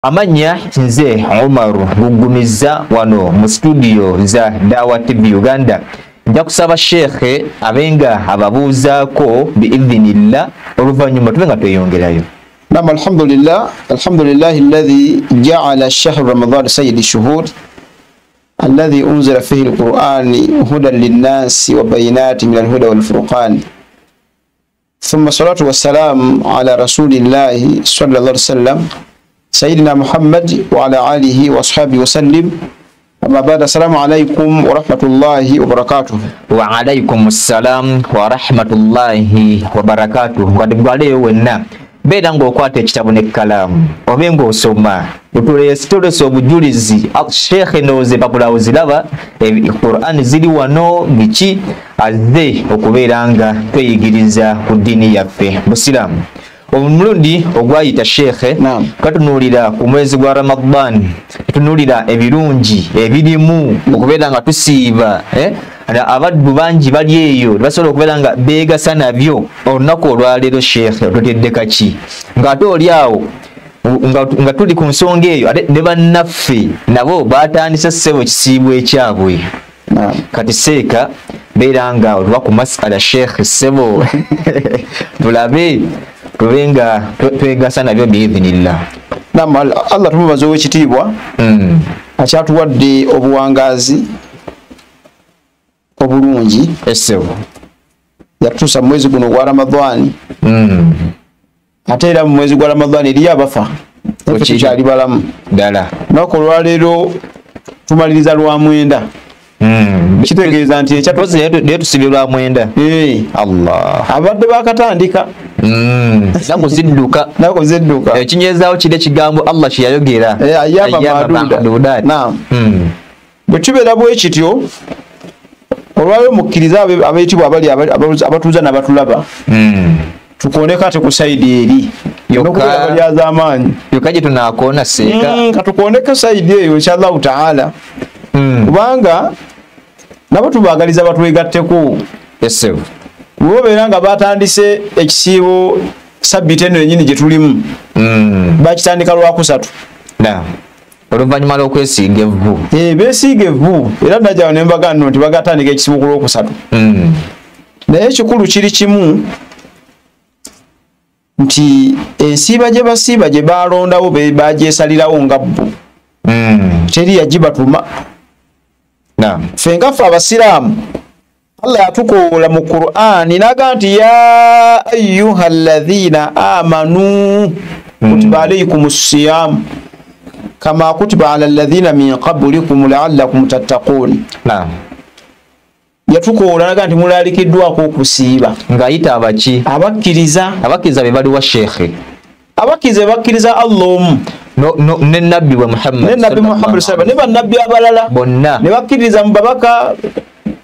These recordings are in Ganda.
Amanya nze Omaru Bugumiza wano mu studio za Dawa TV Uganda. Nja kusaba Sheikh abenga ababuuzaako biidhnillah oluvanyuma tubenga tweyongerayo. Naam, alhamdulillah alladhi ja'ala shahr Ramadan sayyid ash-shuhur alladhi unzila fihi al-Qur'an hudan lin-nasi wa bayinatin min al-huda wal-furqan. Thumma salatu wassalamu ala rasulillahi sallallahu alaihi wasallam Sayyidina Muhammad wa ala alihi wa ashabihi wa sallim. Amma ba'da, assalamu alaikum wa rahmatullahi wa barakatuh. Wa alaikum assalam wa rahmatullahi wa barakatuh. Ngwadibwale wenna beda ng'okwata ekitabo n'ekkalamu obenga osoma tutuleese obujulizi Sheikh noze papula uzilaba Qur'an ziri wano biki azze okubeera nga tweyigiriza ku ddiini yaffe Busiramu. Omulundi ogwayita Sheikh katunulira ku mwezi gwa Ramadan, tunulira ebirungi ebirimu okubeera nga tusiiba abaddu bangi bali eyo basobola okubeera nga beegasa nabyo olunaku olwaleero. Sheikh otutedde kaki ng'ate oli awo nga tuli ku nsonga eyo ate ne bannaffe nabo baatandisa ssebo ekisiibwa ekyabwe. Kati seeka beera nga olwa ku masala Sheikh ssebo tulabe tubenga twegasa nabyo biidhnillah. Naam, Allah tumubaze ow'ekitiibwa akyatuwadde obuwangazi obulungi essewo yatutuusa mu mwezi guno gwa Ramadhani. Ate era mu mwezi gwa Ramadhani eriyo abafa tukyali balamu ddala. Olunaku olwaleero tumaliriza lwa mwenda. Kitegeeza nti naye tusibye lwa mwenda. Allah abadde bakatandika nako zidduka ekinyezaawo kiri ekigambo Allah kye yayogera ayyama maduda. Naam, bwe tubeera bwe kityo olwaleero mukkiriza abeetibwa abali abatuuza n'abatulaba tukoneka ate ku sayidi eri yokkalyazaamaanyi yokka gye tunaakoona seeka katukoneka sayidi eyo inshallahu taala kubanga nabo tubaagaliza batwegatteko. Essewo bwobeera nga batandise ekisiibo sabbiti eno yennyini gye tulimu bakitandika lwakusatu oluvannyuma lw'okwesiiga evvu beesiiga evvu era najjawo ne mbaga nno nti bagatandika ekisiibo ku lwokusatu. Naye ekikulu kiri kimu nti ensiiba gye basiiba gye balondawo bagyesalirawo nga bbo teri yagibatuma. Ffe nga ffe Abasiraamu Allah yatukoola mu Qur'ani naga nti ya ayyuha alladhina amanu kutiba alaykumus siyam kama kutiba ala alladhina min qablikum la'allakum tattaqun. Yatukoola naga nti mulalikiddwako okusiiba ng'ayita abaki abakkiriza be baliwa Sheikh abakkiriza bakkiriza Allah omu ne nabbi wa Muhammad sallallahu ne bannabbi abalala bonna ne bakkiriza mu babaka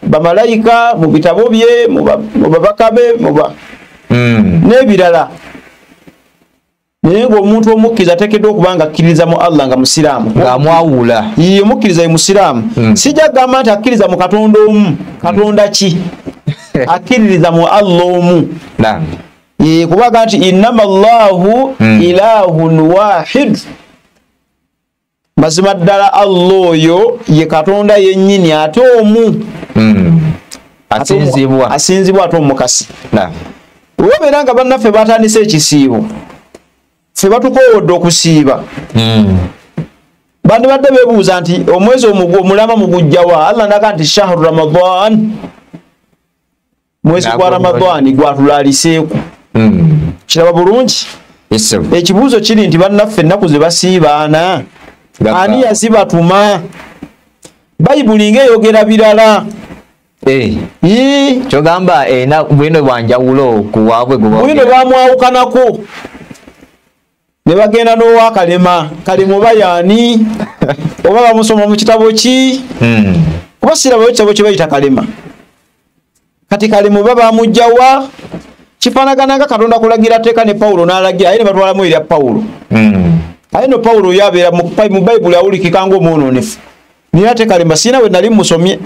bamalayika mu bitabo bye mu babaka be n'ebirala. Naye ng'omuntu omukkiriza ateekeddwa okuba nga akkiriza mu Allah nga musiraamu ng'amwawula ye mukkiriza ye musiraamu. Sijja kugamba nti akkiriza mu Katonda omu. Katonda ki? Akkiririza mu Allah omu. Kubaga nti innama Allahu ilahun wahid, mazima ddala Allah oyo ye Katonda yennyini ate omu asinzibwa ate omukasi. Olwobeera nga bannaffe batandise ekisiibo ffe batukoowodde okusiiba bandibadde beebuuza nti omwezi omulama mugujjawa. Allah ndaga nti shahru Ramadan, mwezi gwa Ramadhani gwatulaliseeku. Kiraba bulungi. Ekibuuzo kiri nti bannaffe ennaku ze basiibaana ani yazibatuma? Bayibuli ng'eyogera birala. Kyogamba bwino bwanjawulo ku waabwe bwino bamwawukanako ne bagenda n'owa Kalema oba yaani oba bamusoma mu kitabo ki? Kuba sirabayo kitabo kye bayita Kalema. Kati Kalema oba bamugjawa kifaanagana nga Katonda kulagira tteeka ne Pawulo n'alagira aye ne batwalamu erya Pawulo. Aye no Pawulo yabeera mu Bayibuli awulikika ng'omwononefu. Naye ate Kalema sina we nali musomye.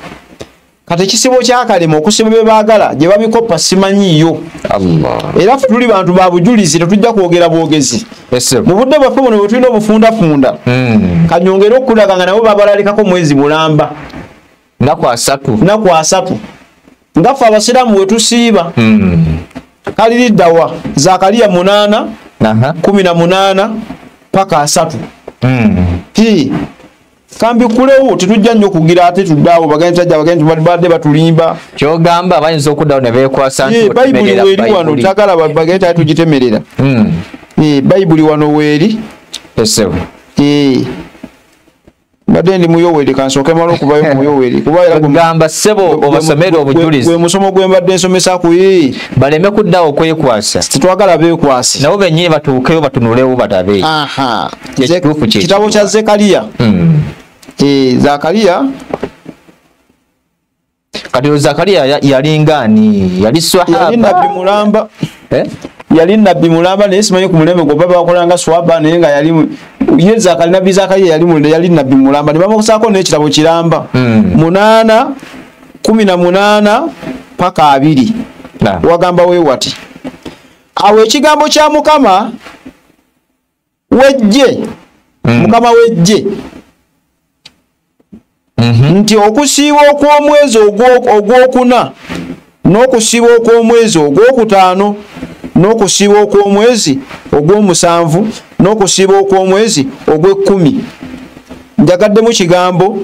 kati ekisibo kyakalema okusiba bye baagala gye babikoppa simanyiiyo. Era ffe tuli bantu ba bujulizi tetujja kwogera bwogezi. Mu budde bwaffe buno bwe tulina obufundafunda kanyongera okulaga nga nabo babalalikako mwezi mulamba naku 3 nga ffe abasiraamu bwe tusiiba kaliriddawa Zakariya 8 18 paka 3 kambi kulewo tetujja nnyo kugira ate tuddaawo bagenda badde batulimba kyogamba abayinza okuddawo ne beekwasa bayibuli weeri wano tagala bagenda tugitemerera bayibuli wano weeri badde ndi muyoweri kansooke mala okuvayo muyoweri kubagamba ssebo obasomere obujulizi gwe musomo gwe mbadde nsomesa ku baleme kuddawo okwekwasa tetwagala beekwase nabo bennyini batuukeyo batunulewo batabe kitabo kya Zekariya Zakariya kati Zakariya yalingaani yali swahaba yali nabbi mulamba yali nabbi mulamba naye simanyi ku mulembe gwe baba bakolanga swahaba naye nga yali ye Zakariya nabbi Zakariya yali nabbi mulamba ne bamukusaako n'ekitabo kiramba 8 18 paka 2 wagamba we wati awo ekigambo kya Mukama wejje Mukama wejje nti okusiiba okw'omwezi ogwokuna n'okusiiba okw'omwezi ogwokutaano n'okusiiba okw'omwezi ogw'omusanvu n'okusiiba okw'omwezi ogw'e10 njagaddemu kigambo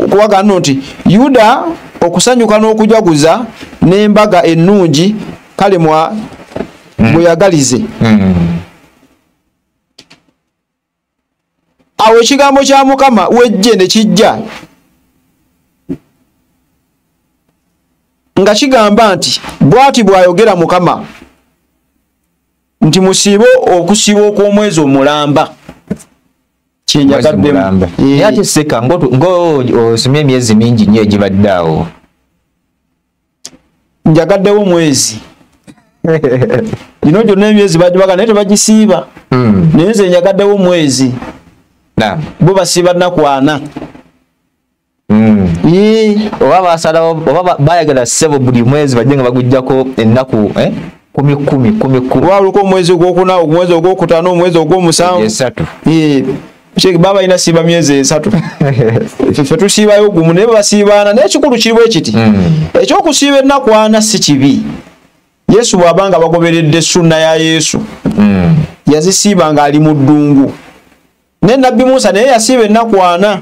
kubaga nno nti Yuda okusanyuka n'okujaguza n'embaga ennungi kale mweyagalize. Awo ekigambo kya Mukama wejje ne kijja nga kigamba nti bw'ati bw'ayogera Mukama nti musiibe okusiiba okw'omwezi omulamba kyenjagaddemu ate seka ng'osomye emyezi mingi nnyo egibadde awo njagaddewo mwezi gino gyonna emyezi bagibaga naye tebagisiiba naye nze njagaddewo mwezi bo basiiba nnaku 4 oba basalawo oba bayagala ssebo buli mwezi bajje nga bagujjako ennaku 10 waluko omwezi ogwokuna omwezi ogwokutaano omwezi ogw'omusanvu baba ina siiba myezi 3 ffe tusiibayo gumu naye basiibaana naye ekikulu kiri bwe kiti ekyokusiiba ennaku 4 si kibi. Yesu bw'abanga bagoberedde sunna ya Yesu yazisiiba ng'ali mu ddungu ne nabbi Musa naye yasiiba ennaku 4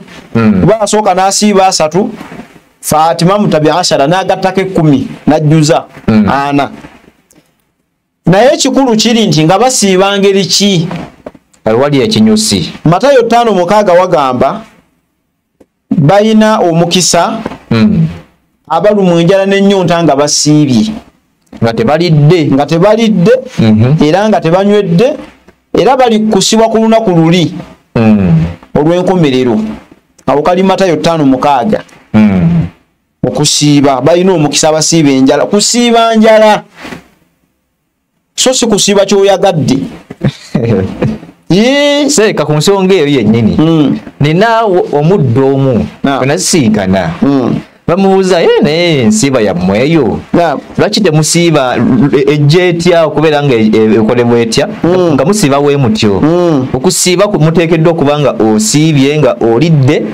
kuba asooka n'asiiba 3 Fatima mutabi 10 n'agattako 10 n'ajjuza 4 naye ekikulu kiri nti nga basiiba ngeri ki wali ekinyusi. Matayo 5:6 wagamba bayina omukisa abalumwa enjala n'ennyonta nga basiibye nga tebalidde era nga tebanywedde era bali kusibwa ku lunaku luli olw'enkomerero. Awo kali Matayo 5:6 okusiiba bayina omukisa abasiiba enjala kusiiba njala so si kusiiba kyoyagadde seeka ku nsonga eyo yennyini nina omuddo omu wenazisinkana bamubuuza naye ensiiba yammwe eyo lwaki temusiiba ejja etya okubeera nga ekolebwa etya nga musiiba we mutyo okusiiba muteekeddwa okuba nga osiibye nga olidde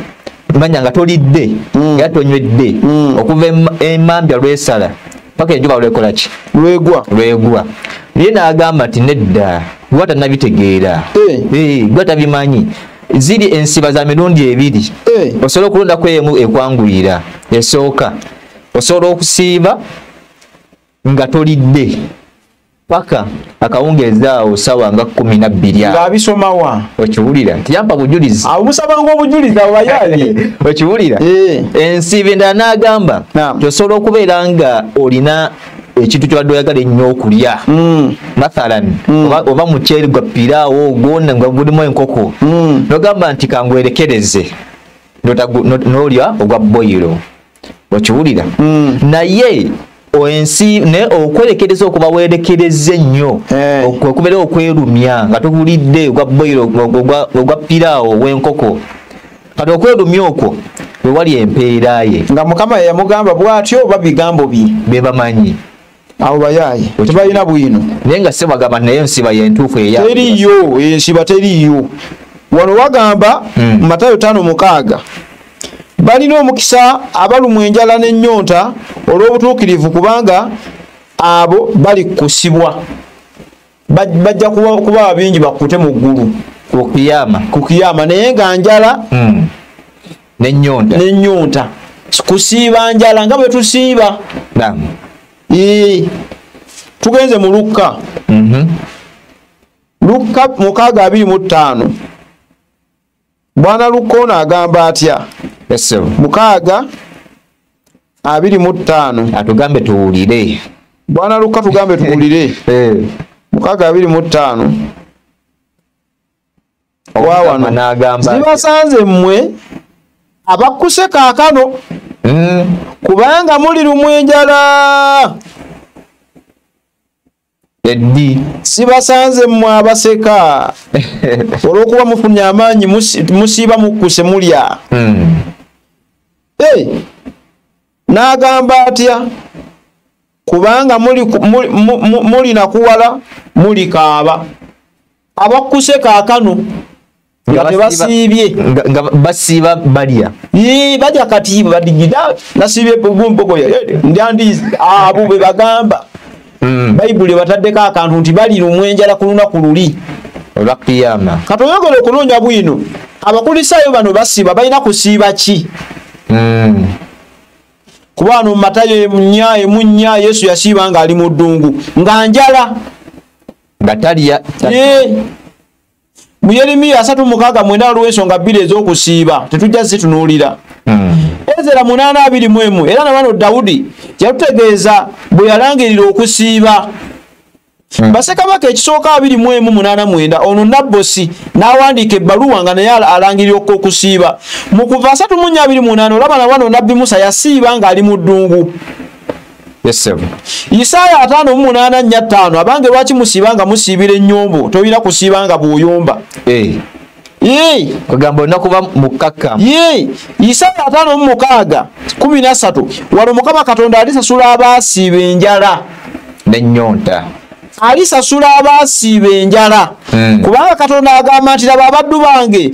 manya nga tolidde era tonywedde okuva emambya lwesala paka enjuba lwekola ki lwegwa naye n'agamba nti nedda gwe tannabitegeera gwe tabimanyi ziri ensiba za mirundi 2 osobola okulondako emu ekwangulira esooka osobola okusiiba nga tolidde paka akawungeeza awo sawa nga 12 ng'abisomawa okiwulira tiyampa bujulizi musabanga obujulizi abo bayali okiwulira ensiiba endala n'agamba tosobola okubeera nga olina ekintu kyobadde oyagala ennyo okulya mathalan oba muceeri gwa piraawo gwonna nga gulimu enkoko nogamba nti kangwerekereze n'olya ogwa boyiro okiwulira naye naye okwerekereza okuba werekereze nnyo okubeera okwerumya nga togulidde ogwa boyiro ogwa piraawo w'enkoko kati okwerumya okwo wali empeera ye nga Mukama yamugamba bw'atyo oba bigambo bye bebamanyi abo bayaye tebalina bwino naye nga sebagamba naye ensiba yentuufu eya teriyo ensiba teriyo wano wagamba Matayo 5:6 balina omukisa abalumwa enjala n'ennyonta olw'obutuukirivu kubanga abo bali kusibwa bajja kuba bingi bakute mu ggulu ku kiyama naye nga njala n'ennyonta kusiiba njala nga bwe tusiiba tugenze mu Lukka Lukka 6:25 Bwana Lukka ono agamba atya 6:25 atugambe tuwulire Bwana Lukka tugambe tuwulire 6:25 wawano zibasanze mmwe abakkuse kaakano kubanga muli lumwa enjala eddi zibasanze mmwe abaseka olw'okuba mufunye amaanyi musiiba mukkuse mulya n'agamba atya kubanga muli nakuwala muli kaaba abakkuse kaakano nga tebasiibye nga basiiba balya balya kati badigida nasiibye mbogoya ndyandiizi abo bwe bagamba Bayibuli bataddeko akantu nti bali lumwa enjala ku lunaku luli olwa kiyama katoyogera okuloonya bwino abakulisaayo bano basiiba balina kusiiba ki kuba wano mu Matayo emunnya Yesu yasiiba nga ali mu ddungu nga njala nga talya mu Yeremiya 3:9 waliwo ensonga 2 ez'okusiiba tetujja zitunuulira Ezera 8:21 era nabano Dawudi yatutegeeza bwe yalangirira okusiiba Bassekabaka ekisooka 21:89 ono Nabbosi n'awandiika ebbaluwa nga naye alangirira okusiiba mu Kuva 3:28 olaba na wano Nabbi Musa yasiiba ng'ali mu ddungu Isaaya 5:8-5 abange lwaki musiiba nga musiibira ennyombo tolina kusiiba nga bw'oyomba kugamba olina kuba mukkakkamu Isaaya 5:6-13 wano Mukama Katonda alisasula abaasiiba enjala n'ennyonta alisasula abaasiiba enjala kubanga Katonda agamba nti laba abaddu bange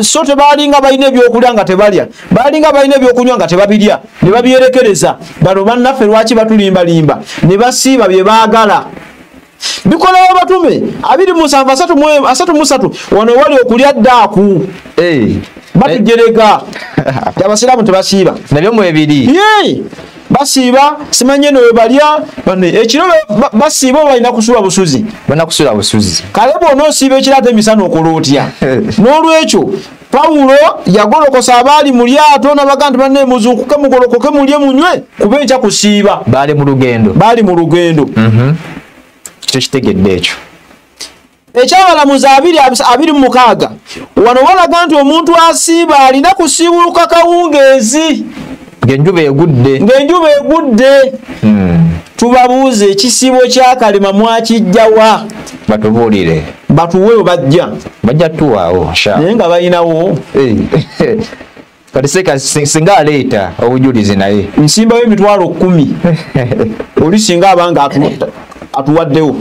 so tebaalinga balina ebyokulya nga tebalya baalinga balina ebyokunywa nga tebabirya ne babyerekereza bano bannaffe lwaki batulimbalimba ne basiiba bye baagala bikolawo batume 2:33 wano wali okulya ddaaku batujerega abasiraamu tebasiiba nabyo mwebiri basiiba simanye no balya bane ekiro basiiba balina kusula busuzi kale bw'onoosiiba ekiraate emisana okola otya n'olwekyo Pawulo yagolokosa abaali mu lyato n'abaga nti banne muzuukuke mugolokoke mulye munywe kuba enkya kusiiba baali mu lugendo kyo kitegedde ekyo ekyabalamuzi 2:26 wano walaga nti omuntu asiiba alina kusiibuluka kawungeezi ng'enjuba egudde tubabuuze ekisiibo kya kalema mwakijjawa batubuulire batuweewo bajja tuwaawo naye nga balinawo kati singa aleeta obujulizi naye nsimbawo $10,000 oli singa abanga atuwaddewo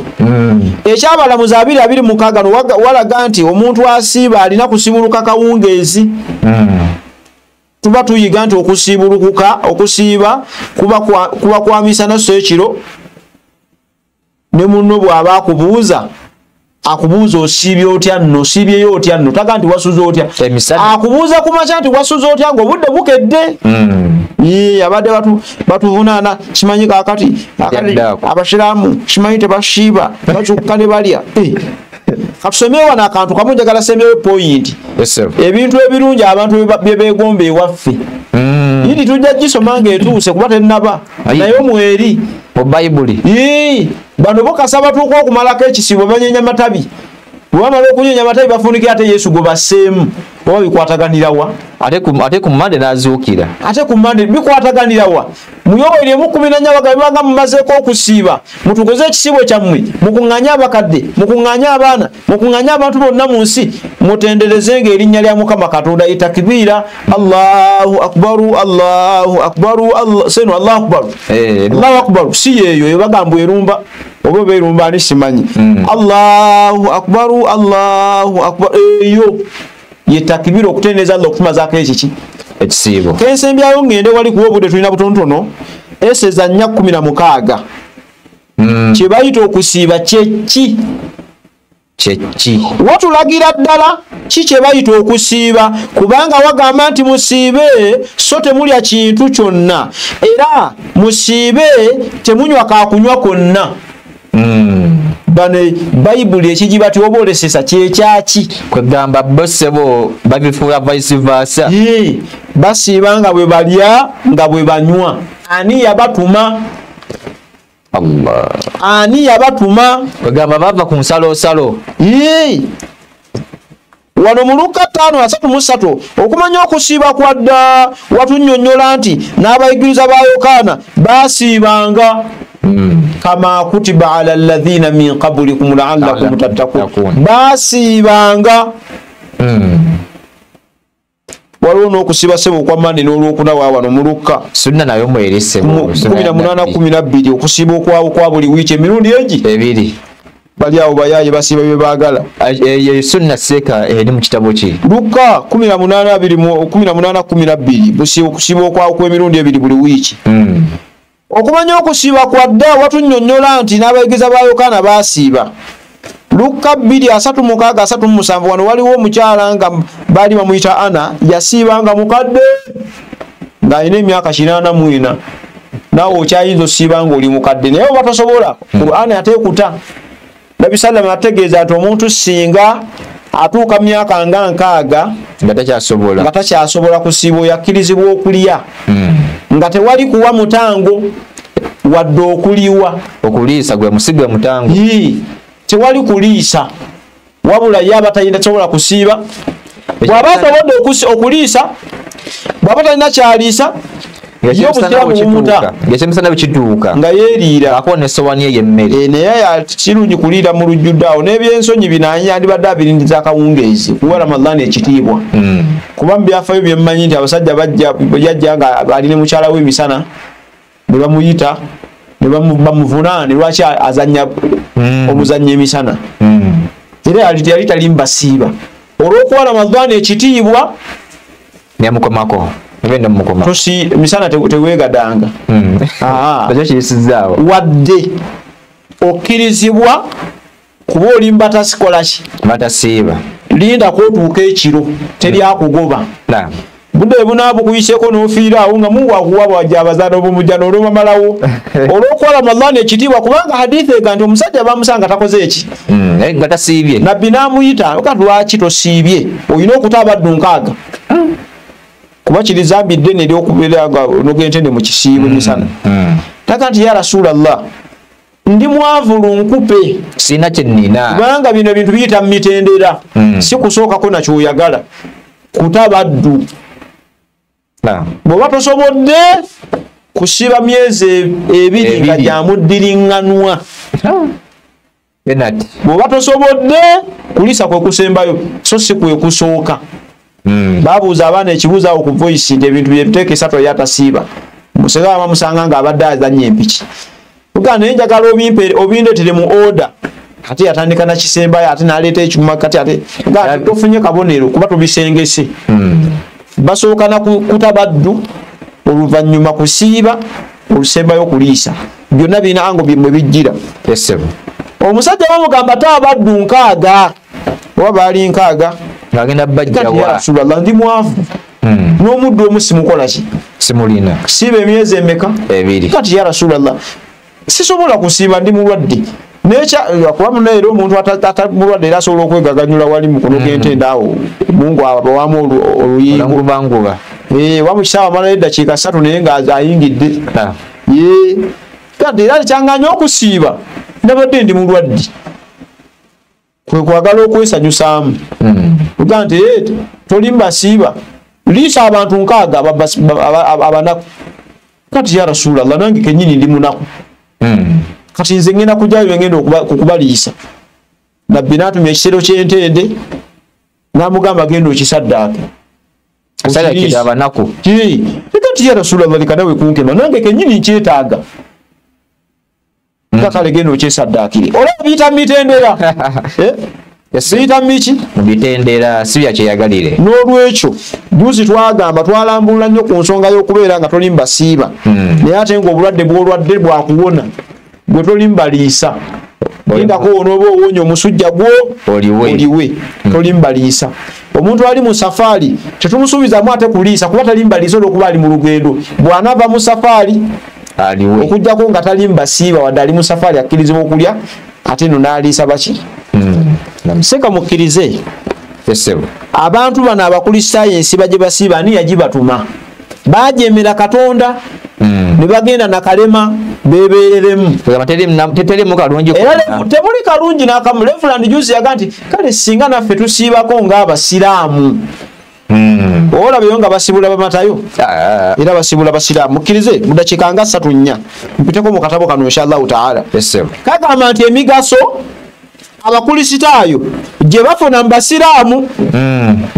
ekyabalamuzi 2:26 walaga nti omuntu asiiba alina kusibuluka kawungeezi tuba tuyiga nti okusiiba kuba kwamisa naso ekiro ne munno bw'aba akubuuza osiibye otya nno osiibyeyo otya nno taga nti wasuza otya akubuuza ku makya nti wasuza otya ng'obudde bukedde abadde batuvunaana kimanyi kaakati abasiraamu kimanyi tebasiiba bakyukka ne balya katusomeyo wano akantu kamu njagala sembeyo point ebintu ebirungi abantu bye beegomba ewaffe yidi tujja gisoma ng'etuuse kuba tennaba naye omweri mu Bayibuli bano bokasa batuuka okumalako ekisiibo banyenya matabi bwamala okunyenya matabi bafunikira ate Yesu gwe basseemu oba bikwataganira wa ate ku Monday nazuukira ate ku Monday bikwataganira wa muyoboye mu 14 bagabanga mumazeeko okusiiba mutukoze ekisibo kyammwe mukunganya abakadde mukunganya abaana mukunganya abantu bonna mu nsi mutenderezenga erinnya lya Mukama Katonda itakbira Allahu akbar Allahu akbar senu Allahu akbar Allahu akbar si yeyo bagamba erumba obo berumba ani simanyi Allahu akbar Allahu akbar eyo yetakbira okutendereza Allah okumazaako ekiki ekisiibo kensembyayo ngende wali kuwa obudde tulina butontono eseza 4:16 kye bayita okusiiba kyeki watulagira ddala kye bayita okusiiba kubanga wagamba nti musiibe so temulya kintu kyonna era musiibe temunywa kakunywa konna bane Bayibuli ekigibati obolesesa kyekyaki kwegamba bossebo babifuula vice versa basiiba nga bwe balya nga bwe banywa ani yabatuma Allah ani yabatuma kwegamba bava ku nsalosalo wano mu Luka 5:33 okumanya okusiiba kwa dda watunnyonnyola nti n'abayigiriza ba Yokaana basiibanga kama kutiba ala alladhina min qablikum la'allakum tattaqun basiibanga waliwo n'okusiiba sebo kwa Monday n'olwokuna wano mu Luka sunna nayo mwerise 18:12 okusiiba okwa buli wiiki emirundi ebiri bali awo bayaye basiiba bye baagala sunna seeka eri mu kitabo ki Luka 18:12 okusiiba okw'emirundi ebiri buli wiiki okumanya okusiiba kwa dda watunnyonnyola nti n'abayigiza ba Yokaana basiiba Luka 2:36-37 wano waliwo omukyala nga baali bamuyita Ana yasiibanga mukadde ng'alina emyaka 84 naawe okyayinza osiiba ng'oli mukadde naye oba tosobola Qur'ani ateekuta Nabi Sallam ategeeza nti omuntu singa atuuka myaka nga 60 nga takyasobola kusiiba yakkirizibwa okulya nga tewali kuwa mutango wadde okuliisa gwe musigwe mutango tewali kuliisa wabula ye aba talina sobola kusiiba bw'aba asobodde okuliisa bw'aba talina kyaliisa emisana bwekituuka nga yeeriira akuwa nesowani eyo emmere naye kirungi kuliira mu lujjudde awo n'ebyensonyi binanye yandibadde abirindiza akawungeezi kuwa Ramadhaani ekitiibwa kuba mu byafaayo bye mmanyi nti abasajja bajja nga ali ne mukyala we emisana ne bamuyita ne bamuvunaane lwaki azannya omuzannyo emisana era yali tali mbasiiba olw'okuwa Ramadhaani ekitiibwa nemukomako misana teweegadanga wadde okkirizibwa kuba oli mbatakolaki batasiiba linda kwotuuka ekiro teryakugoba budde bunaabukuyiseeko n'ofiira awo nga Mungu akuwa bwajja abazaana obumujja n'olwomamalawo olw'okuwa Ramadhaani ekitiibwa kubanga hadithi ega nti omusajja bamusanga takoze eki nga tasiibye nabbi n'amuyita kati lwaki tosiibye olina okuta abaddu 6 kuba kiri zambi ddene ery'okubeera nga nogentende mu kisiibo misana taka nti ya Rasulallah ndi mwavu lunkupe sina kyennina kubanga bino ebintu biyita mu mitendera si kusookako nakyoyagala kutabaddu bw'oba tosobodde kusiba myezi 2 nga gyamuddiringanwa bw'oba tosobodde kulisa kwe kusembayo so si kwe kusooka babuuza abaana ekibuuzo awo ku voice nti ebintu byebiteeka 3 yatasiiba musega bamusanga nga abadde azannya empiki uganda naye njagala obindeetere mu order ate yatandika nakisembayo ate n'aleeta ekyuma kati ate tofunye kabonero kuba tubisengese basooka nakutabaddu oluvannyuma kusiiba olusembayo kuliisa byonna birina ango mwe bijjira omusajja bamugamba taabaddu 6 oba baali 6 agenda bajjawa Rasulullah ndi mwavu n'omuddu omu simukolaki simulina kusiiba emyezi emeka 2 kati ya Rasulullah sisobola kusiiba ndi mulwadde kuba munaera omuntu atamulwadde era asobola okwegaganyula wali mukono g'entende awo Mungu abawamu oluyingo wamukisaaba amalayo eddakiika 3 naye nga ayingidde kati era kyanganya okusiiba nabadde ndi mulwadde kwe kwagala okwesanyusaamu uga nti tolimba siiba liisa abantu nkaaga abanaku kati ya Rasulallah nange kenyini ndi munaku kati nze ngenda kujayo ngenda okubaliisa nabbi n'atumya ekisero ky'entende n'amugamba genda okisaddaake asala kiri abanaku kati ya Rasulallah likanawe kunkema nange kenyini nkyetaaga kakale genda okyesaddaakire olaba biyita mitendera biyita miki bitendera si bya kyeyagalire n'olwekyo juzi twagamba twalambulula nnyo ku nsonga y'okubeera nga tolimba siiba naye ate ng'obulwadde bw'olwadde bwakuwona gwe tolimba liisagendako onooba owonya omusujja gwo oliwe tolimba liisa omuntu ali mu safaari tetumusuubizaamu ate kuliisa kuba talimba liisa olwokuba ali mu lugendo bw'anaava mu safaari aliwe okugjako nga talimba siiba wadde ali mu safaari akkirizibwa okulya ate no n'aliisa baki seka mukkirize abantu bano abakulisitayensi bajye basiiba ani yagibatuma bajemera Katonda ne bagenda nakalema bebeereremu tebuli kalungi n'akamu Reverend Juice yaga nti kale singa naffe tusiibako ng'abasiraamu olabeyo nga basibula bamatayo era basibula basiraamu mukkirize mudakiika nga 3-4 mpiteko mu katabo kano inshallah taala kagamba nti emigaso abakulisitaayo gye bafuna mu basiraamu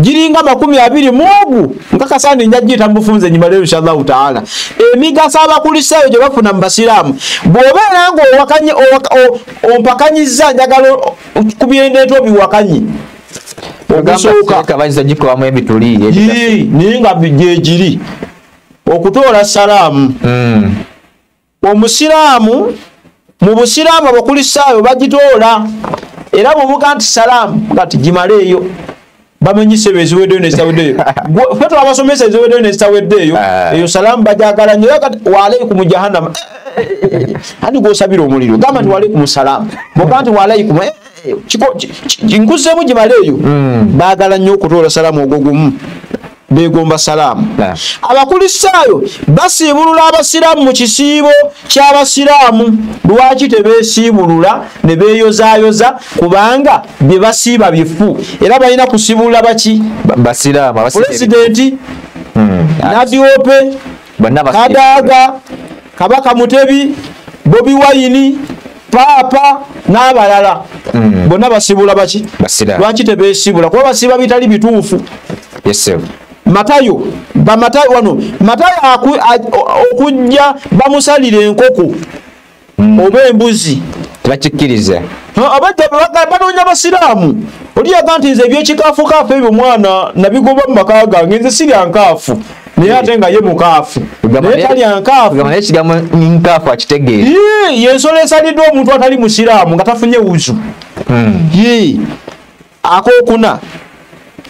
giringa 20 mugu nkakasandi njagiyita mufunze nyuma lero inshallah taala emigaso abakulisitaayo gye bafuna mu basiraamu bw'obeera nga ompakanyiza njagala kubyendeeto biwakanyi okusooka bayinza gikwamu ebituli naye nga gyegiri okutoola salaamu omusiraamu mu busiraamu abakulisitaayo bagitoola era bw'ovuga nti salaamu kati gimaleeyo bamenyise beziweddeyo nezitaweddeyo ffe twabasomesa eziweddeyo nezitaweddeyo eyo salaamu bajagala nnyo wa alaykum jahannama andi gw'osabira omuliro gamba nti wa alaykum salaamu bwoga nti wa alaykum nkuzeemu gimaleeyo baagala nnyo okutoola salaamu ogwo gumu begomba salaamu abakulisitaayo basiibulula abasiraamu mu kisiibo ky'abasiraamu lwaki tebeesiibulula ne beeyozaayoza kubanga bye basiiba bifu era balina kusiibulula baki basiraamu pulezidenti Nadiope Kadaaga Kabaka Mutebi Bobi Wine Paapa n'abalala bonna basiibula baki lwaki tebeesiibula kuba basiiba bitali bituufu Matayo bamatayo wano Matayo okujja bamusalira enkoko oba embuzi tebakikkiriza abadde banoonya basiraamu oli yaga nti nze ebyekikaafu ebyo mwana nabigoba mu maka gange nze sirya nkaafu naye ate nga ye mukaafu naye talya nkaafu ekigambo nkaafu akitegeera yensolo esaliddwa omuntu atali musiraamu nga tafunye wuzu akookuna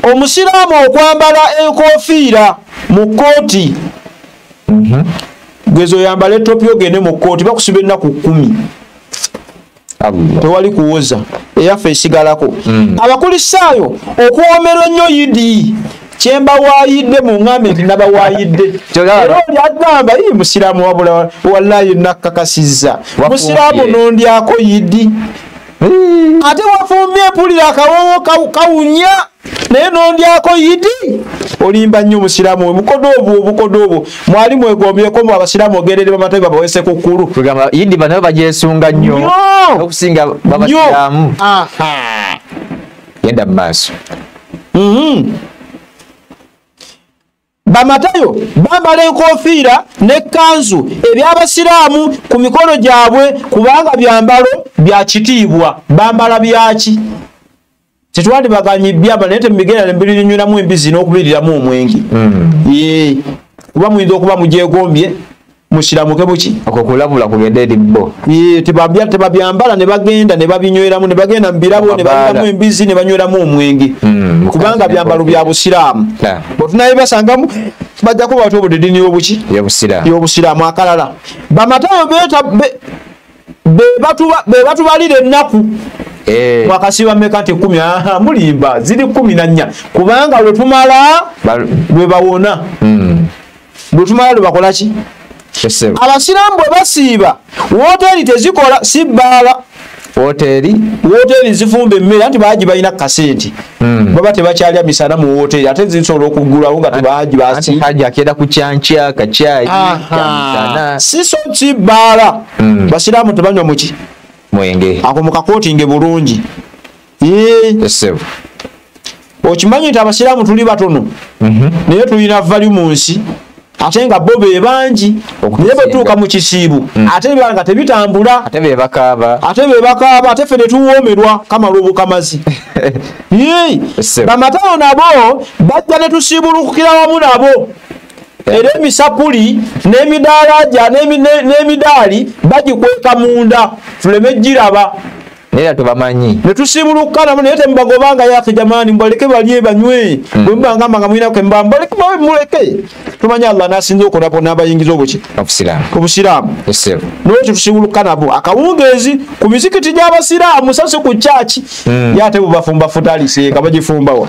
omusiraamu okwambala enkofiira mu kkooti gezo oyambala etopi ogende mu kkooti bakusiba ennaku 10 tewali kuwoza eyaffe esigalako abakulisitaayo okuwomerwa ennyo yidi kyemba waayidde mu ngambe nti nabawaayidde era oli agamba musiraamu wabula wallahi nakkakasizza musiraamu nondyako yidi ate wafumbye mpulira akawoowo kawunya naye nondyako yidi olimba nnyo musiraamu obukodo obwo mwali mwegombyeko mu abasiraamu ogendere bamatabi babawese ku kkulu yidi bano bagyesunga nnyo okusinga babasiraamu genda mu maaso bamatayo bambala enkofiira n'ekkanzu ebyabasiraamu ku mikono gyabwe kubanga byambalo bya kitiibwa bambala byaki tetwandibaganye byaba naye temubigenda nembirinyweramu embizi n'okubiriramu omwenge kuba muyinza okuba mugyegombye musiramuke buki okulabula kugenda eri bo tebabyambala ne bagenda ne babinyweramu ne bagenda mu birabo ne baliramu embizi ne banyweramu omwenge kubanga byambalo bya busiraamu bwetunaye basangamu bajjako bwati obudidini y'obusiraamu akalala bamatayo be batubalira ennaku wakasiba meka nti 10 mulimba ziri 14 kubanga lwetumala lwe bawona lwetumala lwe bakola ki abasiraamu bwe basiiba wooteri tezikola si bbaala hoteli zifumba emmere anti baaji balina kasenti baba tebakyalya misana mu hoteli ate zisobola okugulawo nga tebaaji basi haji akenda kucyanca kacyayi kamisana siso kibaala basiraamu tebanywa muki mwenge ako mukakootinge bulungi esebo okimanyi nti abasiraamu tuli batono naye tulina vali mu nsi ate nga bo be bangi naye bwetuuka mu kisiibu ate nga tebitambula ate bebakaaba ate ffe ne tuwoomerwa kamala obukamazi bamatano nabo bajja ne tusiibulukukira wamu nabo era emisapuli n'emidaalaja n'emidaali bagikweka munda tuleme giraba naye tubamanyi ne tusiibulukuka nabo naye temubagobanga yake jamaani mbaleke balye banywe bwe mubangamba nga mulina kwe mbaleke bawe muleke tumanyi Allah nasinze okonapo n'abayingiza obuki obusiraamu n'ekyo tusiibulukuka nabo akawungeezi ku mizikiti gy'abasiraamu sase ku kyaki ye ate bubafumba futaliseeka bagifumbawa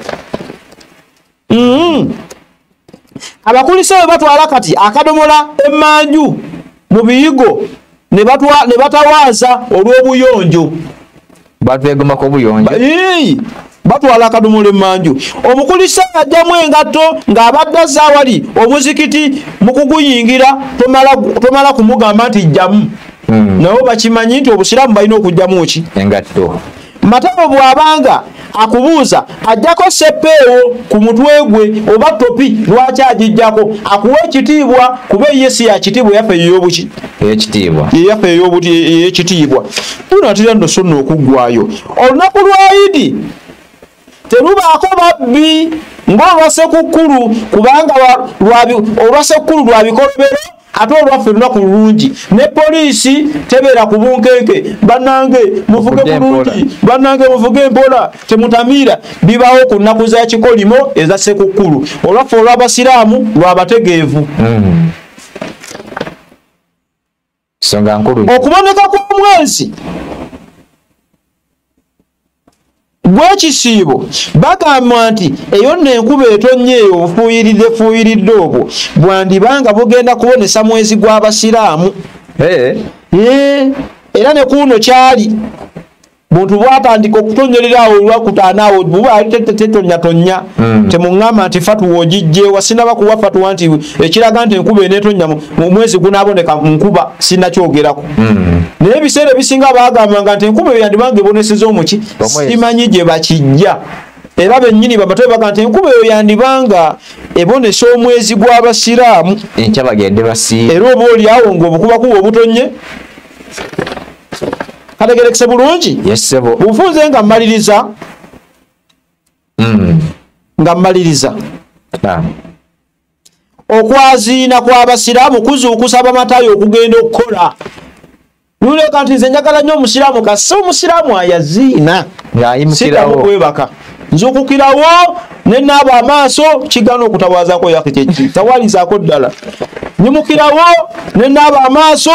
abakulisa bwe batwala kati akadomola emmanju mu biyigo ne batawaaza olw'obuyonjo batwegomako obuyonjo batwala akadomola emmanju omukulisa ajjamu engatto ng'abadde azza awali omuzikiti mu kuguyingira tomala kumugamba nti jjamu nabo bakimanyi nti obusiraamu balina okugjamu ki engatto matabo bw'abanga akubuuza ajjako seppeewo ku mutwe gwe oba topi lwaki agijjako akuwa ekitiibwa kuba ye si yakitiibwa yaffe ey'obuki yaffe ey'ekitiibwa tunatera nno sonna okuggwayo olunaku lwa Idi terubaako babbi ng'olwa Ssekukkulu kubanga olwa Ssekukkulu lwa bikolobero ate olwaffe lunaku lulungi ne poliisi tebeera ku bunkenke bannange muvuge bulungi bannange muvuge mpola temutamiira bibaawo ku nnaku za kikolimo eza Ssekukkulu olwaffe olw'abasiraamu lwabategeevu songa nkulu okuboneka kw'omwezi gw'ekisiibo bagamba nti eyo nno enkuba etonnye eyo obufuuyiridde obwo bwandibanga bugenda kubonesa mwezi gw'abasiraamu era ne kuuno kyali buntu bwatandika okutonyerera awo olwakutaano awo buba tetonnyatonnya temuŋŋamba nti fatuwa ogijjeewa sinaba kuwa fatuwa nti ekiraga nti enkuba eneetonnya mu mwezi gunaaboneka nkuba sinnakyogerako naye ebiseera ebisinga baagambanga nti enkuba eyo yandibanga eboneseza omuki simanyi gye bakijja era bennyini bamatwe baga nti enkuba eyo yandibanga ebonesa omwezi gw'abasiraamu enkya bagende basiiba era oba oli awo ng'obukubakuba obutonye kategerekese bulungi yesebo bufunze nga mmaliriza okwaziina kw'abasiraamu kuzuukusa bamatayo okugenda okukola nuleka nti nze njagala nnyo omusiraamu kasi omusiraamu ayaziina ng'ayimukirawo kwebaka nzukukirawo ne naaba amaaso kigaana okutawaazako yake kyeki tawalizaako ddala nyimukirawo ne naaba amaaso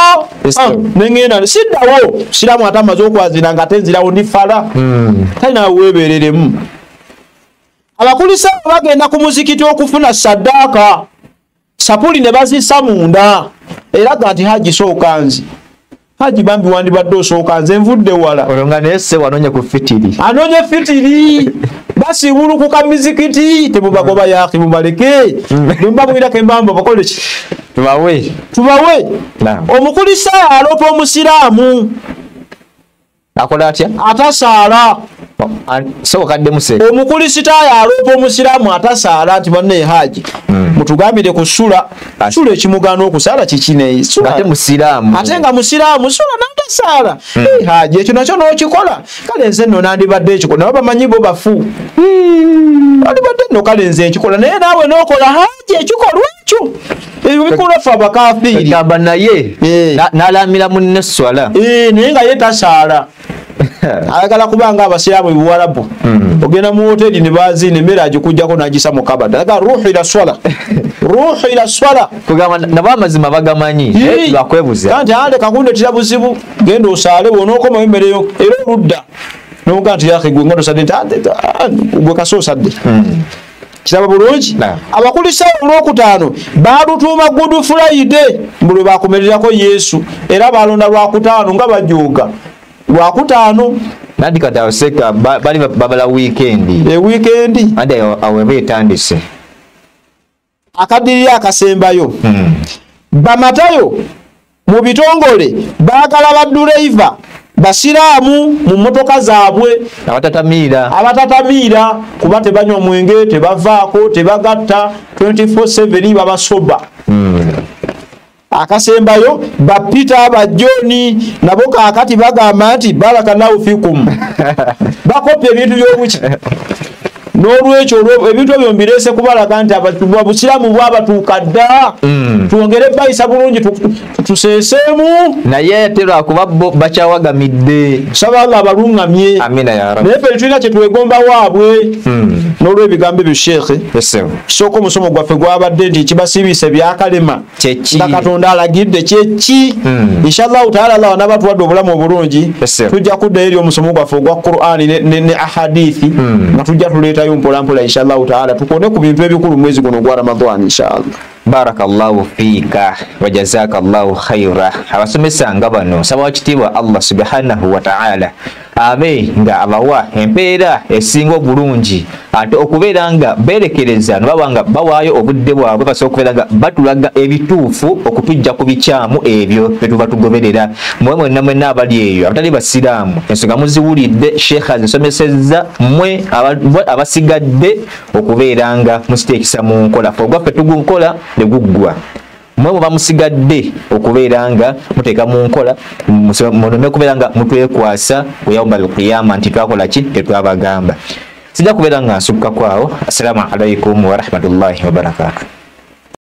neŋŋenda siddawo siraamu ate amaze okwazina nga tenzirawo ndi fala talinawe weebereremu abakulisa bagenda ku muzikiti okufuna saddaaka sapuli ne bazisa munda eraga nti haji sooka nzi haji bambi wandibadde osooka nze nvudde wala olonga naye se wanoonya ku fitiri anoonya fitiri basiibulukuka mizikiti temubagoba yaki mubaleke nembabwirako embamba bakole ki tubawe omukulisa aloopa omusiraamu akola atya atasaala sokadde muse omukulisitaayo aloopa omusiraamu atasaala nti banne haji mutugambire ku sula ekimugaana okusaala kikine ate musiraamu ate nga musiraamu sula n'atasaala haji ekyo nakyo n'okikola kale nze nno nandibadde ekikola nabo bamanyi bo bafu nandibadde nno kale nze ekikola naye naawe n'okola haji ekikolwa ekyo ebyo bikola ffe abakafiiri gamba naye n'alamira munne swala naye nga ye tasaala ayagala kubanga abasiraamu ebuwarabu ogenda mu hoteri ne baziina emmere agikugjako n'agisa mu kabada aga ruuhu ila swala kugamba nabo amazima bagamanyi bakwebuza kanti aleka kundetera buzibu genda osaale bw'onookomawo emmere yo era oludda nomugaa nti yake gwe nga tosadde nti gwe kasi osadde kiraba bulungi abakulisa olwokutaano baalutuuma Good Friday mbulwe bakomererako Yesu era balonda lwakutaano nga bajooga Lwakutaano nandi kati awoseka bali babala weekend andi awe betandise akadirira akasembayo bamatayo mu bitongole baagala baddureiva basiraamu mu mmotoka zaabwe abatatamiira kuba tebanywa mwenge tebavaako tebagatta 24/7 babasoba akasembayo bapita bajoni nabo kaakati bagamba nti barakallahu fikum bakopya ebintu by'obuki n'olwekyo ebintu ebyo mbirese kubalaga nti abusiramu bwabatuuka dda twongere bayisa bulungi tuseeseemu naye ate lwakuba bo bakyawagamidde saba Allah abalungamye amina ya rabbi naye ffe tulina kye twegomba waabwe n'olwebigambo ebyo sheekhe kisooka omusomo gwaffe gwabadde nti kibasiibise byakalema nga Katonda alagidde kyeki inshallah taala Allah wanaba tuwadde obulamu obulungi tujja kuddayo eri omusomo gwaffe ogwa Qur'ani ne ahadithi nga tujja tuleetayo mpolampola inshallah taala tukone ku bintu ebikulu mwezi guno gwa Ramadhan inshallah. Barakallahu fika wa jazakallahu khaira. Abasomesa nga bano saba wakitibwa Allah subhanahu wa ta'ala abe nga abawa empeera esinga obulungi ate okubeera nga berekereza nabanga bawaayo obudde bwabwe basobola okubeera nga batulaga ebituufu okutujja ku bikyamu ebyo betuba tugoberera mwe mwenna abali eyo abatali basiraamu ensonga muziwulidde Sheikh azisomesezza mwe abasigadde okubeera nga musiteekisa mu nkola ogwaffe tugunkola ne guggwa mwe bamusigadde okubeera nga muteeka mu nkola munome okubeera nga mutwekwasa kuyawma alqiyama nti twakola ki tetwabagamba sijja kubeera nga nsukka kwawo. Assalamu alaikum wa rahmatullahi wa barakatuh.